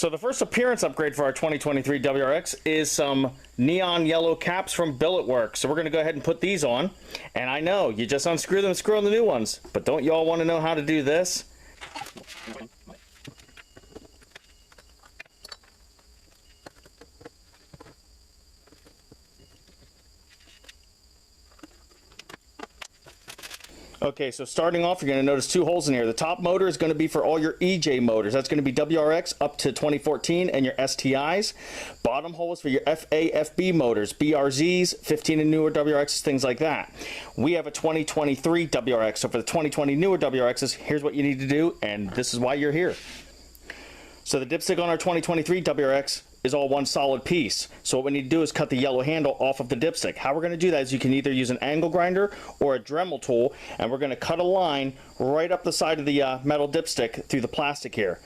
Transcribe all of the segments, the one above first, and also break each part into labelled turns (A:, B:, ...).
A: So the first appearance upgrade for our 2023 WRX is some neon yellow caps from Billetworkz. So we're going to go ahead and put these on. And I know, you just unscrew them and screw on the new ones. But don't you all want to know how to do this? Okay, so starting off, you're going to notice two holes in here. The top motor is going to be for all your EJ motors. That's going to be WRX up to 2014 and your STIs. Bottom hole is for your FA, FB motors, BRZs, 15 and newer WRXs, things like that. We have a 2023 WRX, so for the 2020 newer WRXs, here's what you need to do, and this is why you're here. So the dipstick on our 2023 WRX is all one solid piece. So what we need to do is cut the yellow handle off of the dipstick. How we're going to do that is you can either use an angle grinder or a Dremel tool, and we're going to cut a line right up the side of the metal dipstick through the plastic here.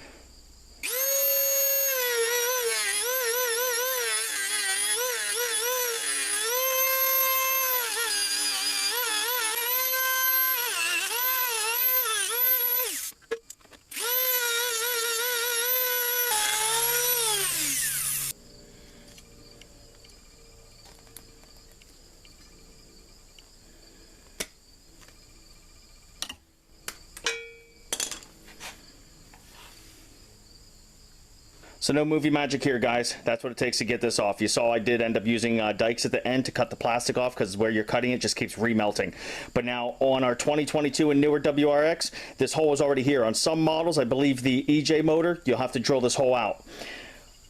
A: So no movie magic here, guys. That's what it takes to get this off. You saw I did end up using dikes at the end to cut the plastic off because where you're cutting it just keeps remelting. But now on our 2022 and newer WRX, this hole is already here. On some models, I believe the EJ motor, you'll have to drill this hole out.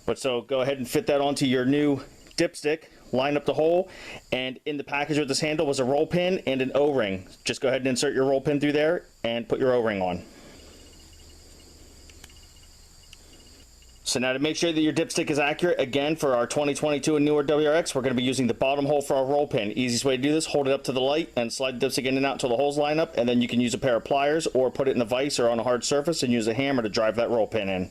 A: But so go ahead and fit that onto your new dipstick. Line up the hole, and in the package with this handle was a roll pin and an O-ring. Just go ahead and insert your roll pin through there and put your O-ring on. So now to make sure that your dipstick is accurate, again, for our 2022 and newer WRX, we're going to be using the bottom hole for our roll pin. Easiest way to do this, hold it up to the light and slide the dipstick in and out until the holes line up, and then you can use a pair of pliers or put it in a vise or on a hard surface and use a hammer to drive that roll pin in.